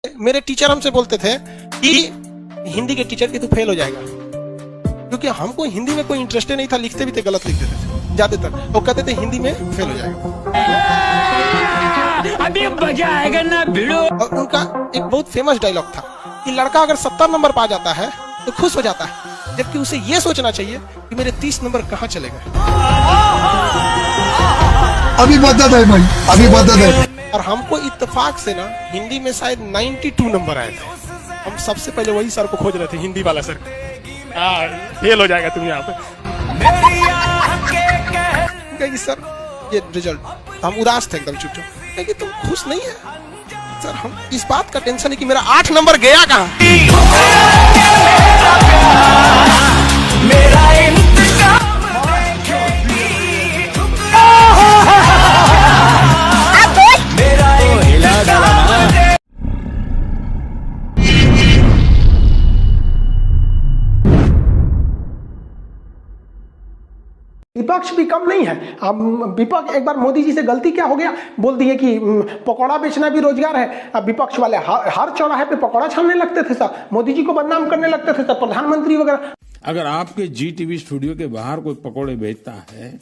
मेरे टीचर हमसे बोलते थे कि हिंदी के टीचर की तू फेल हो जाएगा, क्योंकि हमको हिंदी में कोई इंटरेस्ट नहीं था, लिखते भी थे गलत लिख देते थे ज्यादातर। वो कहते थे हिंदी में फेल हो जाएगा। अभी मजा आएगा ना भिड़ो। और उनका एक बहुत फेमस डायलॉग था कि लड़का अगर 70 नंबर पा जाता है तो खुश हो जाता है, जबकि उसे ये सोचना चाहिए कि मेरे 30 नंबर कहाँ चले गए। अभी बदल है भाई, अभी बदल है। और हमको इत्तेफाक से ना हिंदी में शायद 92 नंबर आए थे। हम सबसे पहले वही सर को खोज रहे थे, हिंदी वाला सर। फेल हो जाएगा तुम यहाँ पे। कहेगी सर ये रिजल्ट, हम उदास थे एकदम चुप चुप। कहेगी तुम खुश नहीं है सर, हम इस बात का टेंशन है कि मेरा 8 नंबर गया कहाँ। विपक्ष भी कम नहीं है। अब विपक्ष एक बार मोदी जी से गलती क्या हो गया, बोल दिए कि पकौड़ा बेचना भी रोजगार है। अब विपक्ष वाले हर चौराहे पे पकौड़ा छानने लगते थे सब, मोदी जी को बदनाम करने लगते थे सब, प्रधानमंत्री वगैरह। अगर आपके जी टीवी स्टूडियो के बाहर कोई पकौड़े बेचता है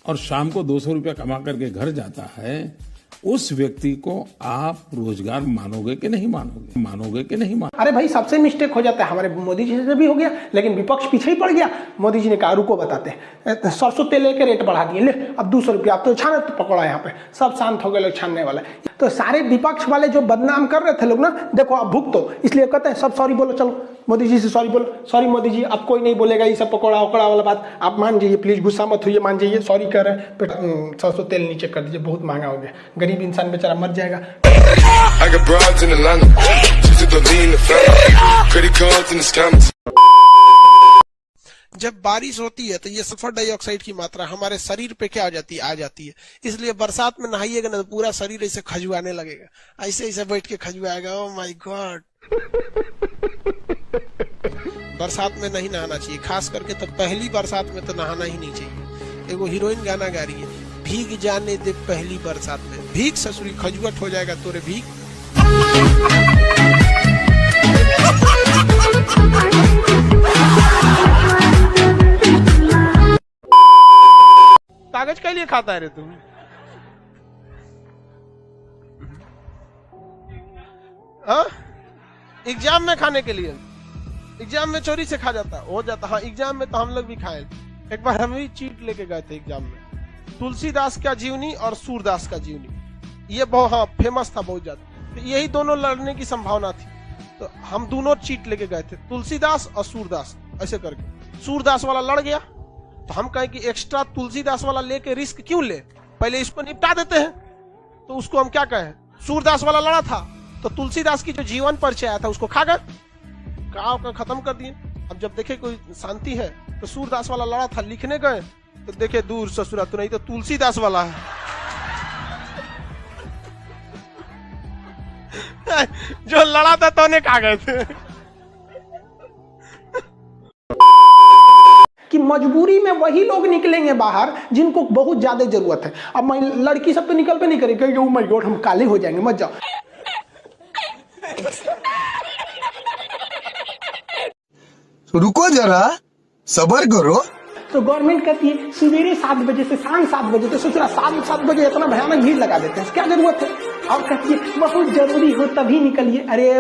और शाम को 200 रुपया कमा करके घर जाता है, उस व्यक्ति को आप रोजगार मानोगे कि नहीं मानोगे? मानोगे कि नहीं मानोगे? अरे भाई सबसे मिस्टेक हो जाता है, हमारे मोदी जी से भी हो गया, लेकिन विपक्ष पीछे ही पड़ गया। मोदी जी ने कहा रुको बताते हैं, सरसों तेल के रेट बढ़ा दिए, ले अब 200 रुपया, अब तो छाने तो पकौड़ा यहाँ पे, सब शांत हो गए लोग छानने वाले। तो सारे विपक्ष वाले जो बदनाम कर रहे थे लोग ना, देखो अब भुगतो, इसलिए कहते हैं सब सॉरी बोलो, चलो मोदी जी से सॉरी बोलो, सॉरी मोदी जी अब कोई नहीं बोलेगा ये सब पकौड़ा वकौड़ा वाला बात, आप मान जाइए प्लीज, गुस्सा मत होइए, मान जाइए, सॉरी कर रहे हैं, सरसों तेल नीचे कर दीजिए, बहुत महंगा हो गया, गरीब इंसान बेचारा मर जाएगा। जब बारिश होती है तो ये सल्फर डाइऑक्साइड की मात्रा हमारे शरीर पे क्या आ जाती है, इसलिए बरसात में नहाइएगा ना तो पूरा शरीर ऐसे खजुआने लगेगा, ऐसे ऐसे बैठ के खजुआएगा। Oh my God. बरसात में नहीं नहाना चाहिए, खास करके तो पहली बरसात में तो नहाना ही नहीं चाहिए। एगो हीरोइन गाना गा रही है, भीग जाने दे पहली बरसात में, भीग ससुरी खजुआट हो जाएगा तोरे भीग। कागज के लिए खाता है रे तुम? एग्जाम में खाने के लिए, एग्जाम में चोरी से खा जाता हो जाता। हाँ एग्जाम में तो हम लोग भी खाए। एक बार हम भी चीट लेके गए थे एग्जाम में, तुलसीदास का जीवनी और सूरदास का जीवनी, ये बहुत हाँ फेमस था बहुत ज्यादा। तो यही दोनों लड़ने की संभावना थी, तो हम दोनों चीट लेके गए थे, तुलसीदास और सूरदास ऐसे करके। सूरदास वाला लड़ गया तो हम कहें कि एक्स्ट्रा तुलसीदास वाला लेके रिस्क क्यों ले, पहले इसको निपटा देते हैं। तो उसको हम क्या कहें, सूरदास वाला लड़ा था तो तुलसीदास की जो जीवन परिचय आया था उसको खा गए, खत्म कर दिए। अब जब देखे कोई शांति है तो सूरदास वाला लड़ा था, लिखने गए तो देखे दूर ससुरा तो नहीं तो तुलसीदास वाला है। जो लड़ा था तो खा गए थे। कि मजबूरी में वही लोग निकलेंगे बाहर जिनको बहुत ज्यादा जरूरत है। अब लड़की सब तो निकल पे नहीं करेगी, ओ माय गॉड हम काले हो जाएंगे, मत जाओ। रुको जरा, सबर करो। तो गवर्नमेंट कहती है सवेरे 7 बजे से शाम 7 बजे, तो सोच रहा 7 बजे इतना भयानक भीड़ लगा देते हैं, क्या जरूरत है? और कहती है बहुत जरूरी हो तभी निकलिए। अरे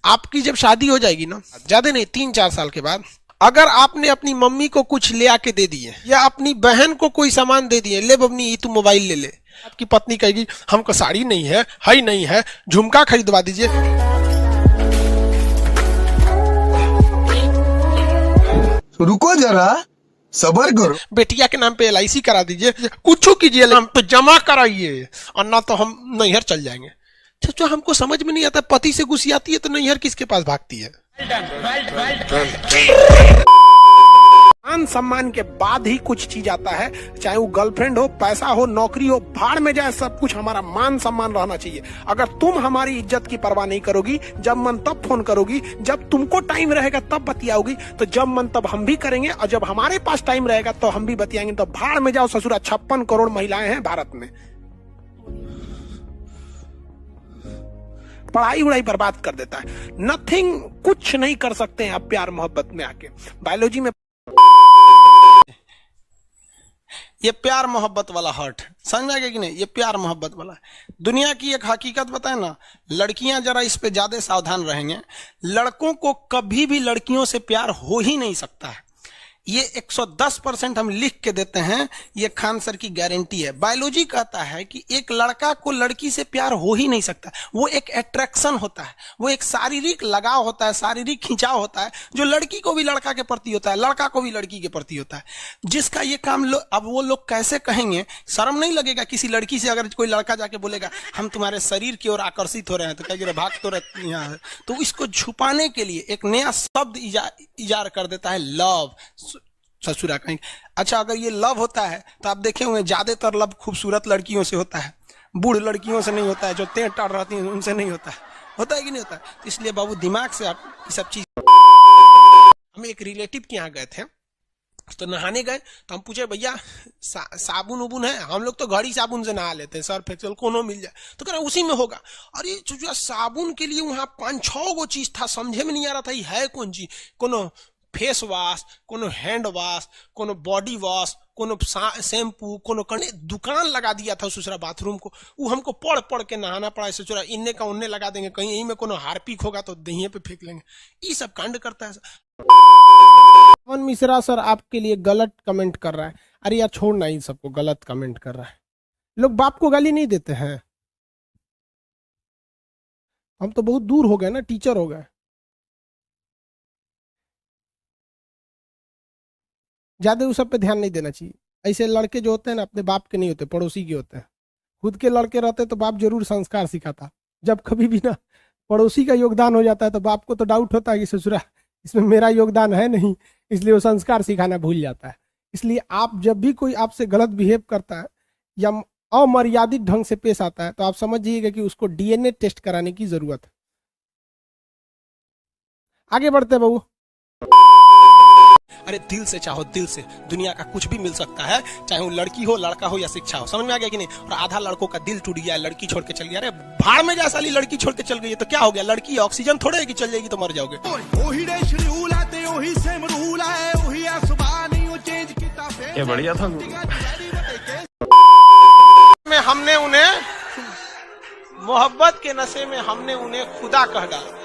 आपकी जब शादी हो जाएगी ना, ज्यादा नहीं 3-4 साल के बाद, अगर आपने अपनी मम्मी को कुछ ले आके दे दिए या अपनी बहन को कोई सामान दे दिए, ले बबनी तू मोबाइल ले ले, आपकी पत्नी कहेगी हमको साड़ी नहीं है, हाई नहीं है, झुमका खरीदवा दीजिए। रुको जरा, सबर करो। बेटिया के नाम पे LIC करा दीजिए, कुछ कीजिए, नाम पे जमा कराइए, और ना तो हम नैहर चल जाएंगे। जो हमको समझ में नहीं आता, पति से गुस्सी आती है तो नैहर किसके पास भागती है? मान सम्मान के बाद ही कुछ चीज आता है, चाहे वो गर्लफ्रेंड हो, पैसा हो, नौकरी हो, भाड़ में जाए सब कुछ, हमारा मान सम्मान रहना चाहिए। अगर तुम हमारी इज्जत की परवाह नहीं करोगी, जब मन तब फोन करोगी, जब तुमको टाइम रहेगा तब बतियाओगी, तो जब मन तब हम भी करेंगे, और जब हमारे पास टाइम रहेगा तो हम भी बतियाएंगे। तो भाड़ में जाओ ससुरा, 56 करोड़ महिलाएं हैं भारत में। पढ़ाई उड़ाई बर्बाद कर देता है। नथिंग, कुछ नहीं कर सकते हैं आप प्यार मोहब्बत में आके। बायोलॉजी में ये प्यार मोहब्बत वाला हर्ट, समझ में आ गया कि नहीं? ये प्यार मोहब्बत वाला है। दुनिया की एक हकीकत बताए ना, लड़कियां जरा इस पे ज्यादा सावधान रहेंगे। लड़कों को कभी भी लड़कियों से प्यार हो ही नहीं सकता है। ये 110% हम लिख के देते हैं, ये खान सर की गारंटी है। बायोलॉजी कहता है कि एक लड़का को लड़की से प्यार हो ही नहीं सकता। वो एक अट्रैक्शन होता है, वो एक शारीरिक लगाव होता है, शारीरिक खिंचाव होता है, जो लड़की को भी लड़का के प्रति होता है, लड़का को भी लड़की के प्रति होता है। जिसका ये काम अब वो लोग कैसे कहेंगे? शर्म नहीं लगेगा किसी लड़की से अगर कोई लड़का जाके बोलेगा हम तुम्हारे शरीर की ओर आकर्षित हो रहे हैं, तो कहेंगे भाग तो यहाँ है। तो इसको छुपाने के लिए एक नया शब्द इजार कर देता है, लव। ससुरा कहेंगे। अच्छा, अगर ये लव होता है तो आप देखे हुए ज्यादातर लव खूबसूरत लड़कियों से होता है, बूढ़ लड़कियों से नहीं होता है, जो तेज टाड़ रहती हैं उनसे नहीं होता है। होता है कि नहीं होता है? तो इसलिए बाबू दिमाग से आप ये सब चीज। हम एक रिलेटिव के यहाँ गए थे, तो नहाने गए, तो हम पूछे भैया साबुन उबुन है? हम लोग तो घड़ी साबुन से नहा लेते हैं, सर्फ एक्सेल कोनो मिल जाए, तो कह रहा उसी में होगा। और ये जो साबुन के लिए वहां 5-6 गो चीज था, समझे में नहीं आ रहा था ये है कौन चीज। कोनो फेस वॉश, कोनो हैंड वॉश, कोनो बॉडी वॉश, कोनो शैम्पू, कोनो करने दुकान लगा दिया था दूसरा बाथरूम को। वो हमको पढ़ पढ़ के नहाना पड़ा। ऐसे चोरा इन्ने का उन्ने लगा देंगे, कहीं यहीं में कोनो हार्पिक होगा तो दहिए पे फेंक लेंगे। ये सब कांड करता है। पवन मिश्रा सर आपके लिए गलत कमेंट कर रहा है। अरे यार छोड़ना, इन सबको गलत कमेंट कर रहा है। लोग बाप को गाली नहीं देते हैं। हम तो बहुत दूर हो गए ना, टीचर हो गए। ज्यादा उस सब पे ध्यान नहीं देना चाहिए। ऐसे लड़के जो होते हैं ना, अपने बाप के नहीं होते, पड़ोसी के होते हैं। खुद के लड़के रहते तो बाप जरूर संस्कार सिखाता। जब कभी भी ना पड़ोसी का योगदान हो जाता है तो बाप को तो डाउट होता है कि ससुरा इसमें मेरा योगदान है नहीं, इसलिए वो संस्कार सिखाना भूल जाता है। इसलिए आप जब भी कोई आपसे गलत बिहेव करता है या अमर्यादित ढंग से पेश आता है, तो आप समझिएगा कि उसको डीएनए टेस्ट कराने की जरूरत है। आगे बढ़ते हैं बहू। अरे दिल से चाहो, दिल से दुनिया का कुछ भी मिल सकता है, चाहे वो लड़की हो, लड़का हो या शिक्षा हो। समझ में आ गया कि नहीं? और आधा लड़कों का दिल टूट गया, लड़की छोड़ के चल गया। अरे भाड़ में जा साली, लड़की छोड़ के चल गई है तो क्या हो गया? लड़की ऑक्सीजन थोड़े है कि चल जाएगी तो मर जाओगे। ये बढ़िया था। में हमने उन्हें मोहब्बत के नशे में हमने उन्हें खुदा कह डाला।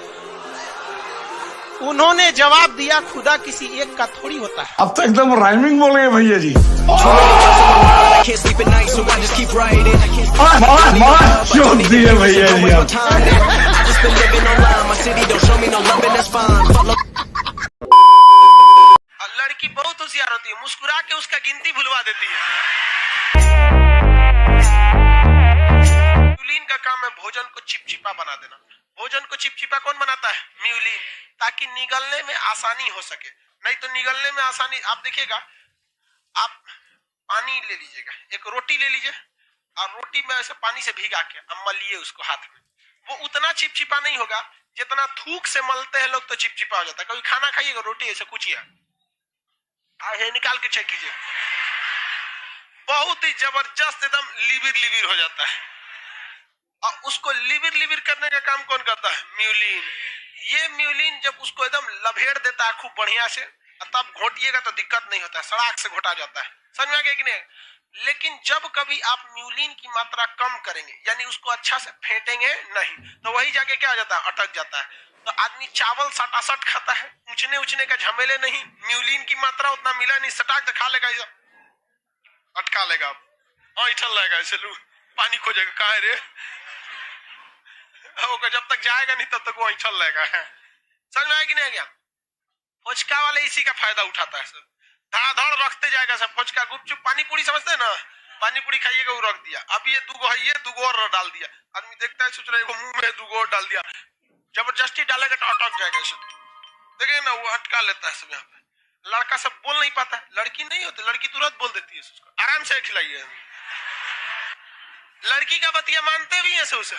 उन्होंने जवाब दिया खुदा किसी एक का थोड़ी होता है। अब तो एकदम राइमिंग बोल गए भैया जी। जोक दिए भैया जी आप। लड़की बहुत होशियार होती है, मुस्कुरा के उसका गिनती भुलवा देती है। म्यूलिन का काम है भोजन को चिपचिपा बना देना। भोजन को चिपचिपा कौन बनाता है? म्यूलिन, ताकि निगलने में आसानी हो सके। नहीं तो निगलने में आसानी, आप देखिएगा, आप पानी ले लीजिएगा, एक रोटी ले लीजिए और रोटी में ऐसे पानी से भिगा के मलिए उसको हाथ में, वो उतना चिपचिपा नहीं होगा जितना थूक से मलते हैं लोग तो चिपचिपा हो जाता है। कभी खाना खाइएगा, रोटी ऐसे कुचिए, निकाल के चेक कीजिए, बहुत ही जबरदस्त एकदम लिविर लिविर हो जाता है। और उसको लिविर लिविर करने का काम कौन करता है? म्यूलिन। ये म्यूलिन जब उसको एकदम लभेड़ देता है खूब बढ़िया से, तब घोटिएगा तो दिक्कत नहीं होता है, सड़ाक से घोटा जाता है। समझ में आ गया कि नहीं? लेकिन जब कभी आप म्यूलिन की मात्रा कम करेंगे, यानी उसको अच्छा से फेंटेंगे नहीं, तो वही जाके क्या हो जाता है? अटक जाता है। तो आदमी चावल सटासट खाता है, उचने उचने का झमेले नहीं, म्यूलिन की मात्रा उतना मिला नहीं, सटाक खा लेगा, अटका लेगा, ऐठल लेगा, ऐसे लू पानी खोजेगा, कहाँ रे? जब तक जाएगा नहीं तब तक वो ऐठल लेगा। समझ में आया कि नहीं गया? फोचका वाले इसी का फायदा उठाता है, धड़ाधड़ रखते जाएगा सब। फोचका, गुपचुप, पानी पूरी समझते हैं ना, पानी पूरी खाइएगा, वो रख दिया, अब ये दूगो है, ये दूगो और डाल दिया। आदमी देखता है, सोच रहा है मुंह में दूगो और डाल दिया, जबरदस्ती डालेगा तो अटक जाएगा। देखिए ना, वो अटका लेता है सब यहाँ पे। लड़का सब बोल नहीं पाता, लड़की नहीं होती, लड़की तुरंत बोल देती है उसको, आराम से खिलाइए। लड़की का बतिया मानते भी हैं उसे,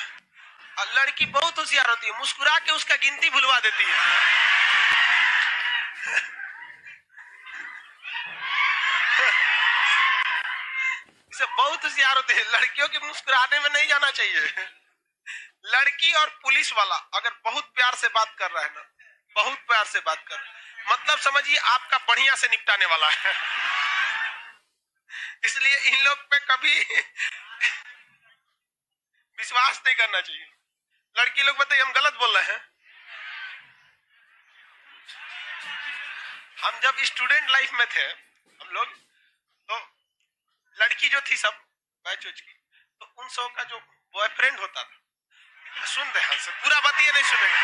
और लड़की बहुत होशियार होती है, मुस्कुरा के उसका गिनती भुलवा देती है। इसे बहुत होशियार होती है, लड़कियों की मुस्कुराने में नहीं जाना चाहिए। लड़की और पुलिस वाला अगर बहुत प्यार से बात कर रहा है ना, बहुत प्यार से बात कर, मतलब समझिए आपका बढ़िया से निपटाने वाला है। इसलिए इन लोग पे कभी विश्वास नहीं करना चाहिए। लड़की लोग बताइए हम गलत बोल रहे हैं? हम जब स्टूडेंट लाइफ में थे हम लोग, तो लड़की जो थी सब बैच की, तो उन सब का जो बॉयफ्रेंड होता था, सुन दे हमसे पूरा बतिया नहीं सुनेगा,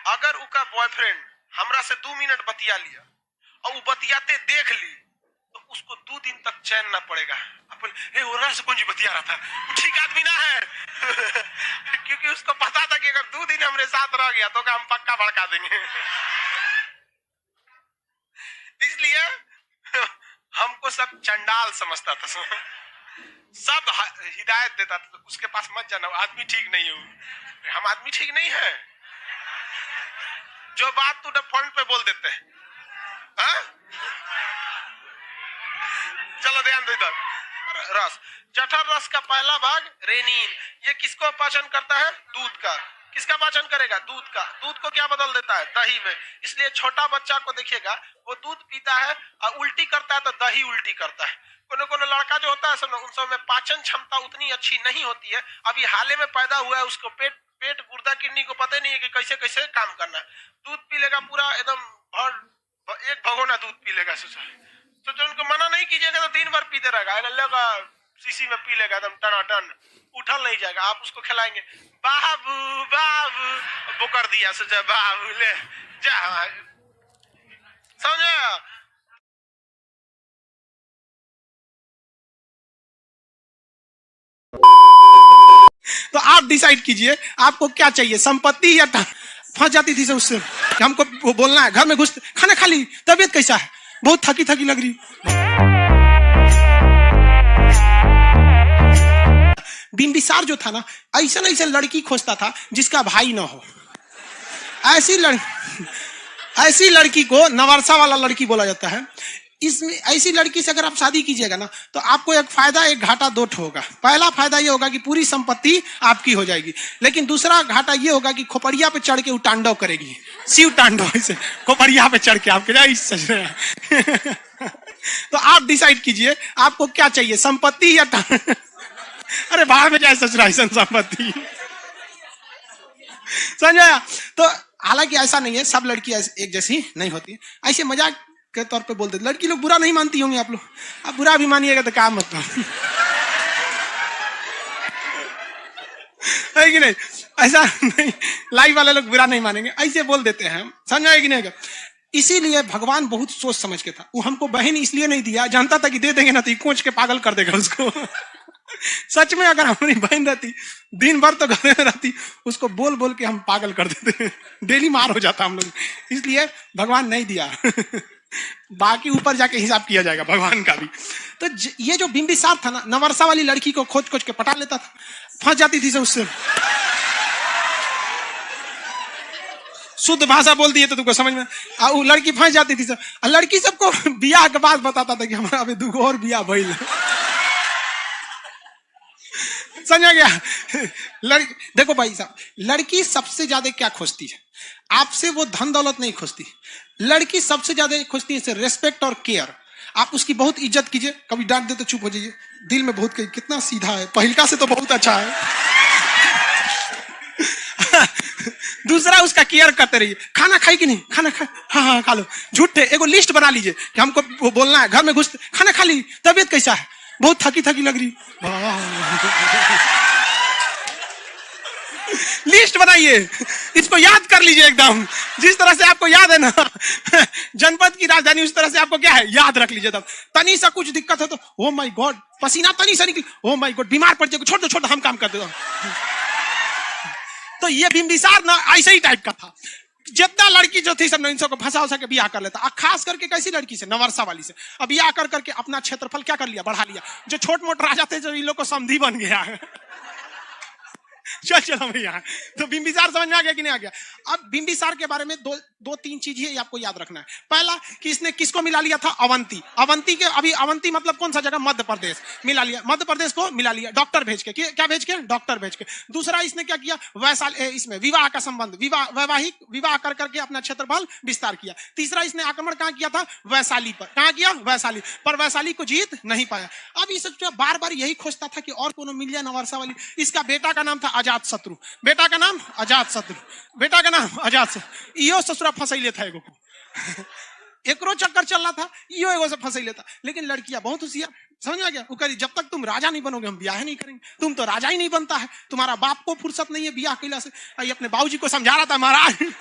अगर उसका बॉयफ्रेंड हमरा से 2 मिनट बतिया लिया और वो बतियाते देख ली तो उसको 2 दिन तक चैन ना पड़ेगा। अपन ओरा से कौन जी बतिया रहा था, ठीक आदमी ना है। क्योंकि उसको पता था कि अगर 2 दिन हमरे साथ रह गया तो हम पक्का भड़का देंगे। इसलिए हमको सब चंडाल समझता था, सब हिदायत देता था, उसके पास मत जाना, आदमी ठीक नहीं है। हम आदमी ठीक नहीं है, जो बात तू फोन पे बोल देते हैं। चलो ध्यान दो इधर। रस, जठर रस का पहला भाग रेनिन, ये किसको पाचन करता है? दूध का। किसका पाचन करेगा? दूध का। दूध को क्या बदल देता है? दही में। इसलिए छोटा बच्चा को देखिएगा, वो दूध पीता है और उल्टी करता है तो दही उल्टी करता है। कोनो लड़का जो होता है सुनो, उन सब में पाचन क्षमता उतनी अच्छी नहीं होती है, अभी हाल में पैदा हुआ है, उसको पेट गुर्दा किडनी को पता नहीं है कि कैसे कैसे काम करना है। दूध पी लेगा पूरा एकदम एक भगोना दूध पी लेगा। तो जो उनको मना नहीं कीजिएगा तो दिन भर पीते रहेगा, शीशी में पी लेगा एकदम टनाटन, उठल नहीं जाएगा। आप उसको खिलाएंगे, बाबू बाबू, वो कर दिया, सोचा बाबू ले जा, समझे? तो आप डिसाइड कीजिए आपको क्या चाहिए, संपत्ति या फंस जाती थी से उससे हमको वो बोलना है, घर में घुस खाना खा ली, तबीयत कैसा है, बहुत थकी थकी लग रही। बिंबिसार जो था ना, ऐसा लड़की खोजता था जिसका भाई ना हो। ऐसी लड़की को नवरसा वाला लड़की बोला जाता है। इसमें ऐसी लड़की से अगर आप शादी कीजिएगा ना, तो आपको एक फायदा एक घाटा 2 होगा। पहला फायदा ये होगा कि पूरी संपत्ति आपकी हो जाएगी, लेकिन दूसरा घाटा ये होगा कि खोपड़िया पे चढ़ के वो तांडव करेगी, शिव तांडव, ऐसे खोपड़िया पे चढ़ के आपके सच रहे हैं। तो आप डिसाइड कीजिए आपको क्या चाहिए, संपत्ति या अरे बाहर में जाए सच रहा है संपत्ति, समझा? तो हालांकि ऐसा नहीं है, सब लड़की एक जैसी नहीं होती। ऐसे मजाक के तौर पे बोलते, लड़की लोग बुरा नहीं मानती होंगी आप लोग, आप बुरा भी मानिएगा तो काम मत है कि नहीं? ऐसा नहीं, लाइव वाले लोग बुरा नहीं मानेंगे, ऐसे बोल देते हैं, समझा कि नहीं? इसीलिए भगवान बहुत सोच समझ के था, वो हमको बहन इसलिए नहीं दिया, जानता था कि दे देंगे ना तो कोच के पागल कर देगा उसको। सच में अगर हमारी बहन रहती, दिन भर तो घर में रहती, उसको बोल बोल के हम पागल कर देते, डेली मार हो जाता हम लोग। इसलिए भगवान नहीं दिया। बाकी ऊपर जाके हिसाब किया जाएगा भगवान का भी। तो ये जो बिंबिसार था ना, नवरसा वाली लड़की को खोज खोज के पटा लेता था, फंस जाती थी से उससे। शुद्ध भाषा बोल दिए तो तुमको समझ में, वो लड़की फंस जाती थी। लड़की सबको बियाह के बाद बताता था कि हमारा अभी 2 और बियाह भइल। समझा गया? देखो भाई साहब, लड़की सबसे ज्यादा क्या खोजती है आपसे? वो धन दौलत नहीं खोजती, लड़की सबसे ज्यादा खोजती है रेस्पेक्ट और केयर। आप उसकी बहुत इज्जत कीजिए, कभी डांट दे तो चुप हो जाइए, दिल में बहुत कितना सीधा है, पहिलका से तो बहुत अच्छा है। दूसरा उसका केयर करते रहिए, खाना खाई कि नहीं, खाना खा, हाँ खा लो, झूठे एगो लिस्ट बना लीजिए कि हमको वो बोलना है, घर में घुस खाना खा ली, तबीयत कैसा है, बहुत थकी थकी लग रही। लिस्ट बनाइए, इसको याद कर लीजिए एकदम, जिस तरह से आपको याद है ना जनपद की राजधानी, उस तरह से आपको क्या है याद रख लीजिए। तब तनी सा कुछ दिक्कत है तो ओ माय गॉड, पसीना तनी सा निकल, ओ माय गॉड, बीमार पड़ जाएगा, छोड़ दो छोड़ दो, हम काम कर देता। तो ये बिंबिसार ना ऐसे ही टाइप का था। जितना लड़की जो थी सब इन सबको फंसा उसा के बियाह कर लेता। और खास करके कैसी लड़की से, नवरसा वाली से। अब बियाह कर करके अपना क्षेत्रफल क्या कर लिया, बढ़ा लिया। जो छोट मोट राजा थे जो इन लोग को समधी बन गया। चलो भैया, तो बिंबिसार समझ में आ गया कि नहीं आ गया? अब बिंबिसार के बारे में दो तीन चीज ही आपको याद रखना है। पहला कि इसने किसको मिला लिया था, अवंती। अवंती के, अभी अवंती मतलब कौन सा जगह, मध्य प्रदेश, मिला लिया। मध्य प्रदेश को मिला लिया डॉक्टर भेज के, क्या भेज के, डॉक्टर भेज के। दूसरा इसने क्या किया, वैशाली, इसमें विवाह का संबंध, वैवाहिक विवाह कर करके अपना क्षेत्रफल विस्तार किया। तीसरा इसने आक्रमण कहां किया था, वैशाली पर। कहां किया, वैशाली पर। वैशाली को जीत नहीं पाया। अब इस बार बार यही खोजता था कि और कोनो मिल जाए नवरसा वाली। इसका बेटा का नाम था अजात शत्रु। बेटा का नाम अजात शत्रु, बेटा का नाम अजात शत्रु। इहो ससुरा फंसैले था एगो को। एकरो चक्कर चल रहा था, इहो एगो से फंसैले था। लेकिन लड़कियां बहुत होशियार, समझ आ गया। वो करी जब तक तुम राजा नहीं बनोगे हम ब्याह नहीं करेंगे। तुम तो राजा ही नहीं बनता है, तुम्हारा बाप को फुर्सत नहीं है ब्याह कैला से। अपने बाबूजी को समझा रहा था, महाराज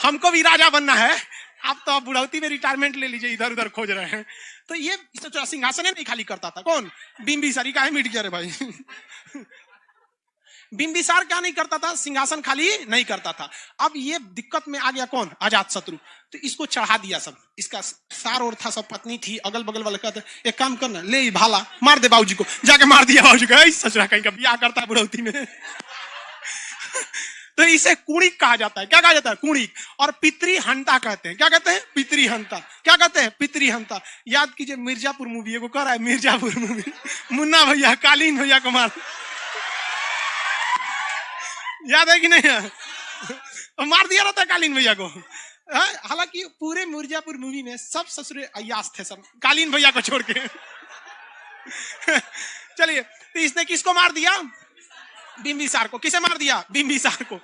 हमको भी राजा बनना है, आप तो बुढ़ौती में रिटायरमेंट ले लीजिए, इधर उधर खोज रहे हैं। तो ये सिंहासन नहीं खाली करता था। कौन, बिंबिसारी का है, मिट गया रे भाई। बिंबिसार क्या नहीं करता था, सिंहासन खाली नहीं करता था। अब ये दिक्कत में आ गया कौन, अजात शत्रु। तो इसको चढ़ा दिया सब। इसका सार और था, सब पत्नी थी, अगल बगल वाले कहते एक काम करना, ले भाला मार दे बाबूजी को। जाके मार दिया बाबूजी को, ससुरा कहीं का ब्याह करता है बुढ़ौती में। तो इसे कुणिक कहा जाता है। क्या कहा जाता है, कुणिक। और पितृहंता कहते हैं। क्या कहते हैं, पितृहंता। क्या कहते हैं, पितृहंता। याद कीजिए मिर्जापुर मूवी, को कर रहा है मिर्जापुर मूवी, मुन्ना भैया कालीन भैया को मार, याद है कि नहीं? मार दिया रहता है कालीन भैया को। हालांकि पूरे मिर्जापुर मूवी में सब ससुरे अय्यास थे, सब कालीन भैया को छोड़ के। चलिए, तो इसने किसको मार दिया, बिंबिसार को। किसे मार दिया, बिंबिसार को।